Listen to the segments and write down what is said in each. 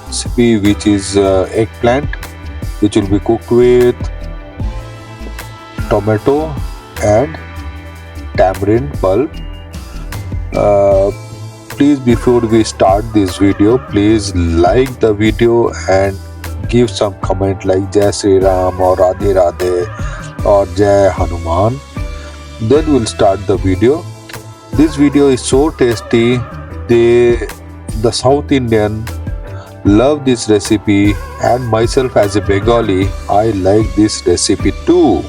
recipe, which is eggplant, which will be cooked with tomato and tamarind pulp. Uh, Please, before we start this video, please like the video and give some comment like Jai Sri Ram or Radhe Radhe or Jai Hanuman. Then we'll start the video. This video is so tasty. The South Indian love this recipe, and myself as a Bengali, I like this recipe too.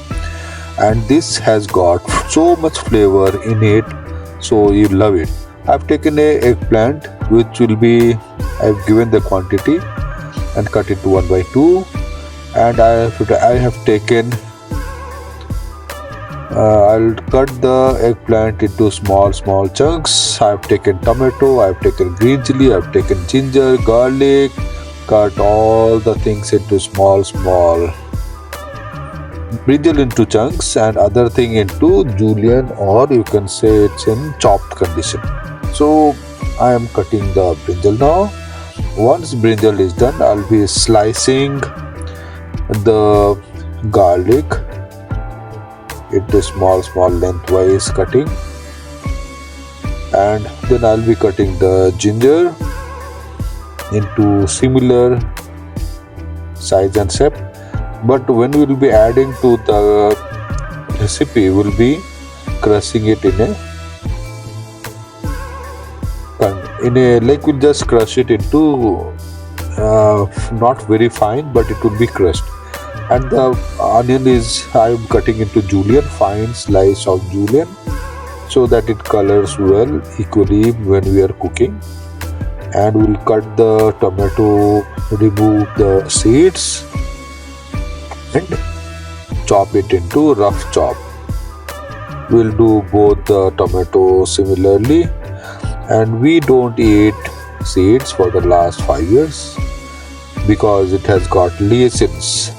And this has got so much flavor in it, so you love it. I've taken a eggplant, which will be, I've given the quantity and cut it to 1 by 2, and I have taken I'll cut the eggplant into small chunks. I've taken tomato, I've taken green chili, I've taken ginger, garlic, cut all the things into small brinjal into chunks, and other thing into julienne, or you can say it's in chopped condition. So I am cutting the brinjal now. Once brinjal is done, I'll be slicing the garlic into small lengthwise cutting, and then I'll be cutting the ginger into similar size and shape. But when we will be adding to the recipe, we'll be crushing it in a like we'll just crush it into not very fine, but it will be crushed. And the onion is, I'm cutting into julienne, fine slice of julienne, so that it colors well equally when we are cooking. And we'll cut the tomato, remove the seeds, and chop it into rough chop. We'll do both the tomato similarly, and we don't eat seeds for the last 5 years because it has got lectins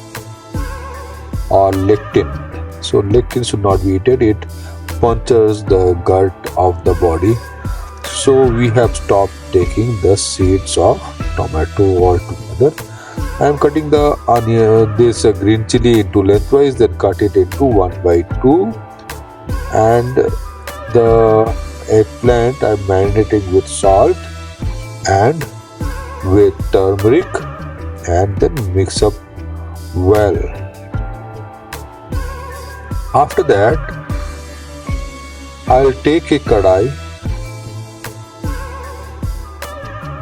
or lectin. So lectin should not be eaten. It punctures the gut of the body. So we have stopped taking the seeds of tomato altogether. I am cutting the onion, this green chili into lengthwise, then cut it into 1 by 2, and the eggplant I'm marinating with salt and with turmeric, and then mix up well. After that, I'll take a kadai.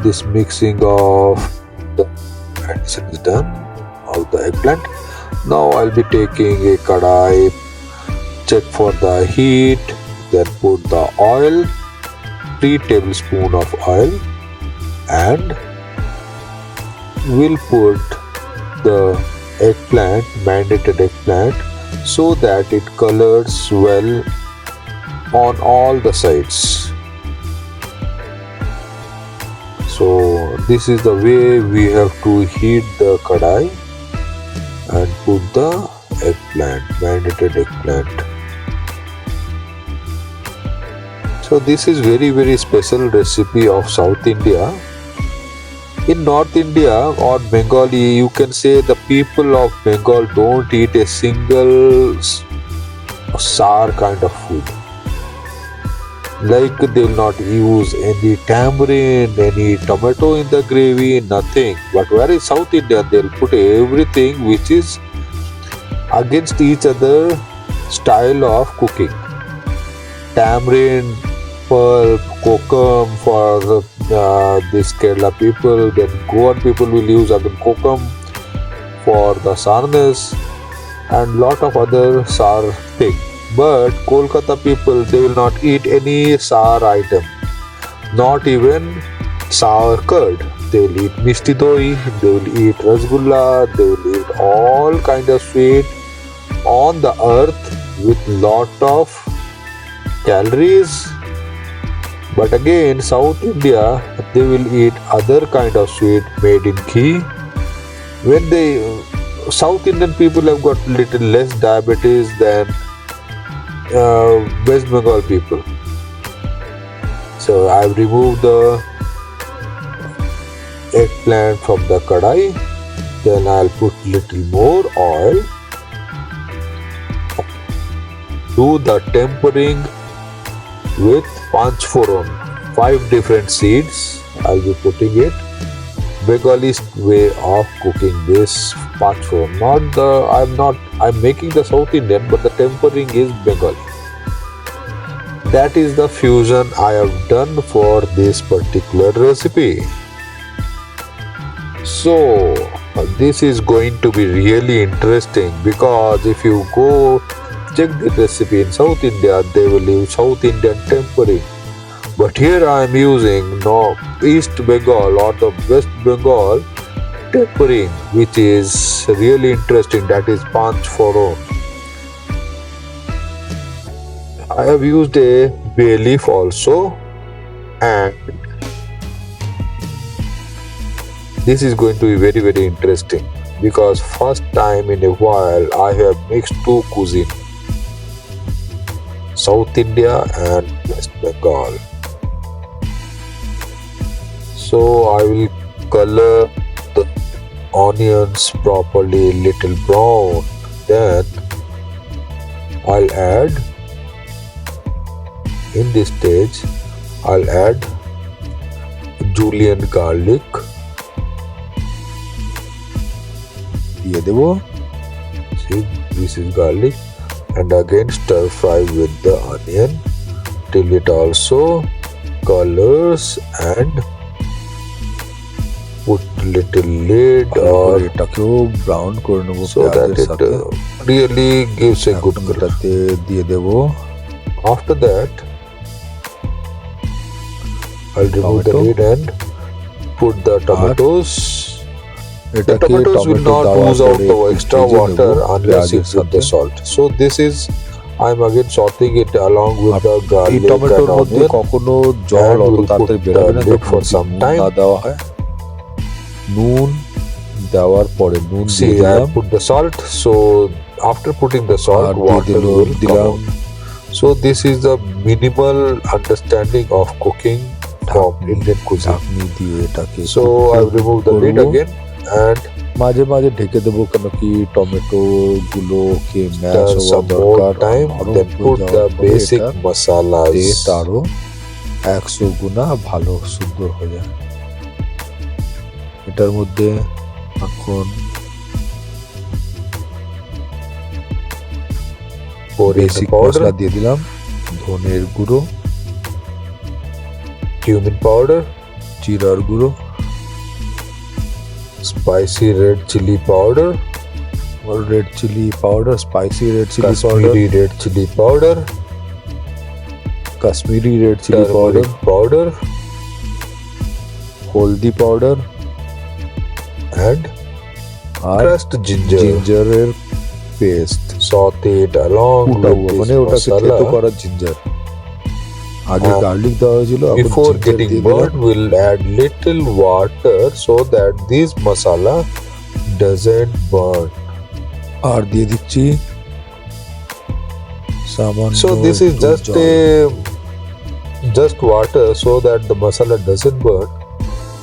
This mixing of the medicine is done, of the eggplant. Now I'll be taking a kadai, check for the heat, then put the oil, 3 tablespoons of oil, and we'll put the eggplant, marinated eggplant, so that it colors well on all the sides. So this is the way we have to heat the kadai and put the eggplant, marinated eggplant. So this is very special recipe of South India. In North India or Bengali, you can say the people of Bengal don't eat a single sour kind of food. Like they will not use any tamarind, any tomato in the gravy, nothing. But whereas South India, they will put everything which is against each other style of cooking. Tamarind, pulp, kokum for this Kerala people, then Goan people will use again kokum for the sourness, and lot of other sour thing. But Kolkata people, they will not eat any sour item, not even sour curd. They will eat mishti doi, they will eat rasgulla, they will eat all kind of sweet on the earth with lot of calories. But again, South India, they will eat other kind of sweet made in ghee. When South Indian people have got little less diabetes than West Bengal people. So I've removed the eggplant from the kadai. Then I'll put little more oil. Do the tempering with panch foron, 5 different seeds. I'll be putting it. Bengali way of cooking this panch foron. I'm making the South Indian, but the tempering is Bengali. That is the fusion I have done for this particular recipe. So this is going to be really interesting, because if you go check the recipe in South India, they will use South Indian tempering. But here I am using East Bengal or the West Bengal tempering, which is really interesting. That is panch foron. I have used a bay leaf also, and this is going to be very, very interesting, because first time in a while I have mixed two cuisine, South India and West Bengal. So I will color the onions properly, little brown. Then I'll add, in this stage, I'll add julienne garlic. দিয়ে দেবো। See, this is garlic, and again stir fry with the onion till it also colors, and put little lid or এটাকেও brown করে নেবো so that it really gives a good color. দিয়ে দেবো। After that, I'll remove the lid and put the tomatoes. The tomatoes will not lose out the extra water unless you put the salt. So this is, I'm again sauteing it along with the garlic and onion, কখনো জল অত তাড়াতাড়ি বেরোবে না lid for some time. দেওয়া হয়। নুন দেওয়ার পরে নুন See, I put the salt. So after putting the salt, water will come out. So this is the minimal understanding of cooking from Indian cuisine. So I'll remove the lid again and মাঝে মাঝে ঢেকে দেবো, কেন কি tomato গুলোকে mash হওয়া some দরকার। more time. Then put the basic masalas. Test আরো 100 গুণা ভালো সুন্দর হয়ে যায়। এটার মধ্যে এখন বেসিক মশলা দিয়ে দিলাম, ধনের গুঁড়ো, cumin powder, জিরার গুঁড়ো, spicy red chili powder, red chili powder, spicy red chili powder, Kashmiri red chili powder, Kashmiri red chili powder, turmeric powder, haldi powder, and আর crushed ginger. জিঞ্জারের পেস্ট। Saute it along ফুটাবো, with মানে this ওটাকে থেতো masala. করা ginger. আগে garlic দেওয়া হয়েছিল, এখন Before জিঞ্জার getting দিয়ে burnt, দিলাম। we'll add little water so that this masala doesn't burn. আর দিয়ে দিচ্ছি সামান্য So this is একটু just জল। just water so that the masala doesn't burn,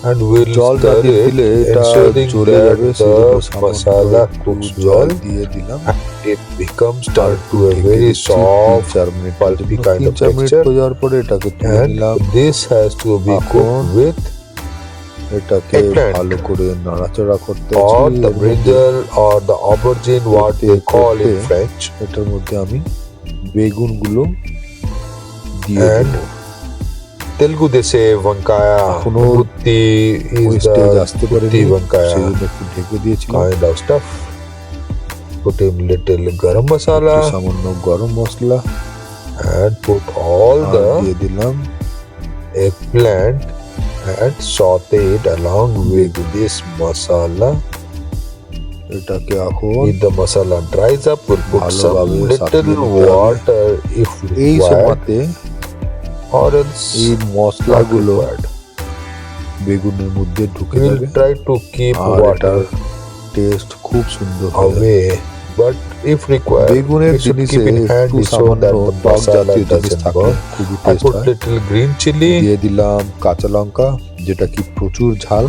and we'll জলটা stir দিয়ে it, দিলে এটা ensuring জ্বলে that যাবে, সেজন্য the সামান্য masala একটু cooks জল well দিয়ে দিলাম। and it becomes turned to a very soft, 3-4 minute pulpy kind of 3-4 minute texture, হয়ে যাওয়ার পরে এটাকে তুলে and নিলাম। this has to be cooked with এটাকে eggplant ভালো করে নাড়াচাড়া করতে or হবে। the brinjal or the aubergine, what they call in French, এটার মধ্যে আমি বেগুনগুলো দিয়ে and দেবো। Telugu they say vankaya. এখনো Gutti is স্টেজ the আসতে পারে, gutti vankaya সেজন্য একটু ঢেকে দিয়েছিলাম। kind of stuff. Put in little garam masala একটু সামান্য গরম মশলা and put all R the দিয়ে দিলাম eggplant and saute it along with this masala. এটাকে এখন If the masala dries up, we'll put some ভালোভাবে সাঁতলে little নিতে হবে। water if এই required, সময়তে or else এই not মশলাগুলো required. বেগুনের মধ্যে ঢুকে We'll যাবে try to keep আর water এটার টেস্ট খুব সুন্দর হবে। away, but if required, বেগুনের we should জিনিসে keep in একটু handy so সামান্য that the টক masala জাতীয় জিনিস doesn't থাকলে burn. খুবই I টেস্ট put হয়। little green chili দিয়ে দিলাম কাঁচা লঙ্কা, যেটা কি প্রচুর ঝাল,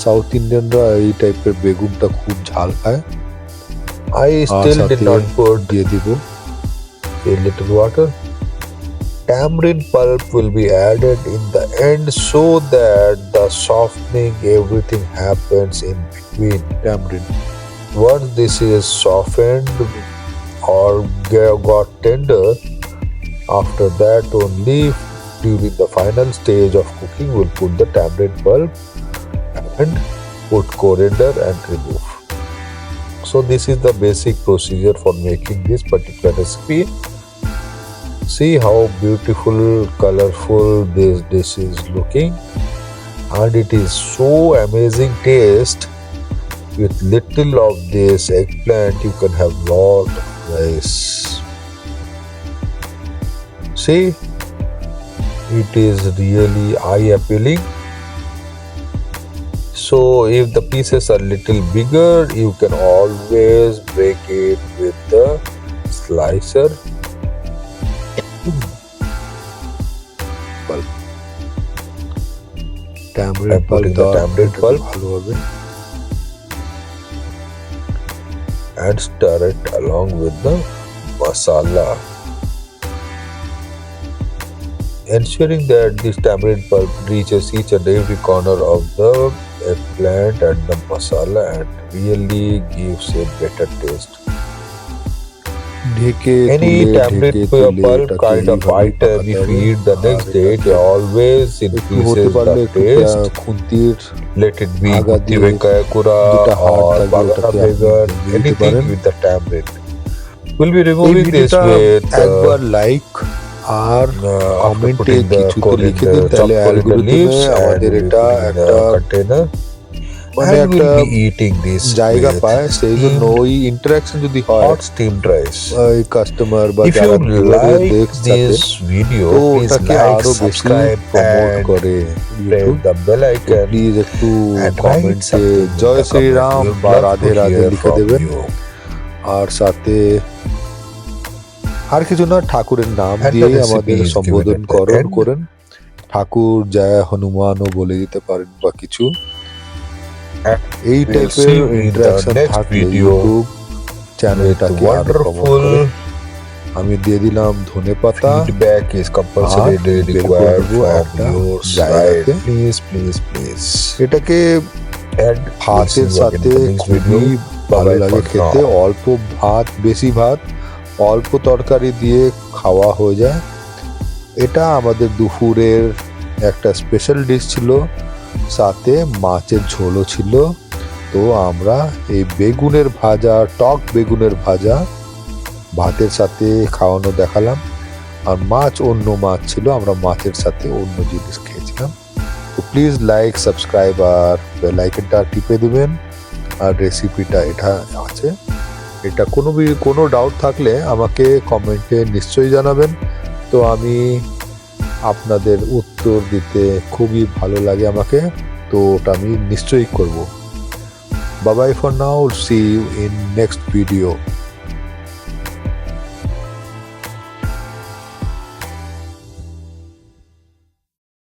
সাউথ ইন্ডিয়ানরা এই টাইপের বেগুনটা খুব ঝাল খায়। I আর still did সাথে not put দিয়ে দিব a little water. Tamarind pulp will be added in the end so that the softening everything happens in between. ট্যামরিন। Once this is softened or got tender, after that only during the final stage of cooking we'll put the tamarind pulp and put coriander and remove. So this is the basic procedure for making this particular recipe. See how beautiful, colorful this dish is looking, and it is so amazing taste. With little of this eggplant you can have lot of rice. See, it is really eye appealing. So if the pieces are little bigger, you can always break it with the slicer. ট্যামরিন I'm pulp putting the tamarind pulp ভালো হবে। and stir it along with the masala, ensuring that this tamarind pulp reaches each and every corner of the eggplant and the masala and really gives a better taste. ঢেকে Any তুলে tamarind ঢেকে তুলে pulp এটাকে kind of এইভাবে item, পাকাতে if হবে। you eat the next R day, it এটাকে always একটু হতে increases পারলে the একটু taste. খুন্তির Let it be Aga gutti দিয়ে venkaya kura যেটা হাড় or থাকবে bagana ওটাকে আপনি began, ভেঙে দিতে anything পারেন। with the tamarind. We'll be এই removing this ভিডিওটা with একবার লাইক আর after কমেন্টে putting the কিছু তো লিখে দিন, coriander, তাহলে chopped coriander অ্যালগোরিদমে leaves, and আমাদের we'll be এটা putting in একটা the container, মানে and একটা we'll be eating this জায়গা with পায়। সেই জন্য steamed ওই ইন্টারাকশন যদি হয় hot steamed rice. ওই কাস্টমার বা If you যারা ভিউয়াররা like দেখছে this video, তো please ওটাকে like, আরো বেশি subscribe, প্রমোট and করে press ইউটিউব। the bell তো icon প্লিজ একটু and write কমেন্টে something in জয় the শ্রীরাম comment. বা We'll love Radhe to Radhe hear লিখে from দেবেন। you. আর সাথে আর কিছু না, ঠাকুরের নাম And the দিয়ে recipe আমাদের is given সম্বোধন at the end. করেন। ঠাকুর জয় হনুমানও বলে দিতে পারেন বা কিছু। And এই we'll টাইপের see you in the interaction next থাকলে video ইউটিউব with চ্যানেলটাকে আরো প্রমোট করে। wonderful আমি দিয়ে দিলাম ধনেপাতা feedback is compulsorily আর বের করে required দেবো from একটা your জায়গাতে। side. Please. এটাকে And we'll see ভাতের you again সাথে in the next খুবই video. ভালো Bye-bye লাগে for খেতে। now. অল্প ভাত, বেশি ভাত, অল্প তরকারি দিয়ে খাওয়া হয়ে যায়। এটা আমাদের দুপুরের একটা স্পেশাল ডিশ ছিল, সাথে মাছের ঝোলও ছিল। তো আমরা এই বেগুনের ভাজা, টক বেগুনের ভাজা ভাতের সাথে খাওয়ানো দেখালাম। আর মাছ, অন্য মাছ ছিল, আমরা মাছের সাথে অন্য জিনিস খেয়েছিলাম। তো প্লিজ লাইক, সাবস্ক্রাইব আর বেল আইকনটা টিপে দিবেন। আর রেসিপিটা এটা আছে, এটা কোনো ডাউট থাকলে আমাকে কমেন্টে নিশ্চয়ই জানাবেন। তো আমি আপনাদের উত্তর দিতে খুবই ভালো লাগে আমাকে, তো ওটা আমি নিশ্চয়ই করব। Bye bye for now, see you in next video.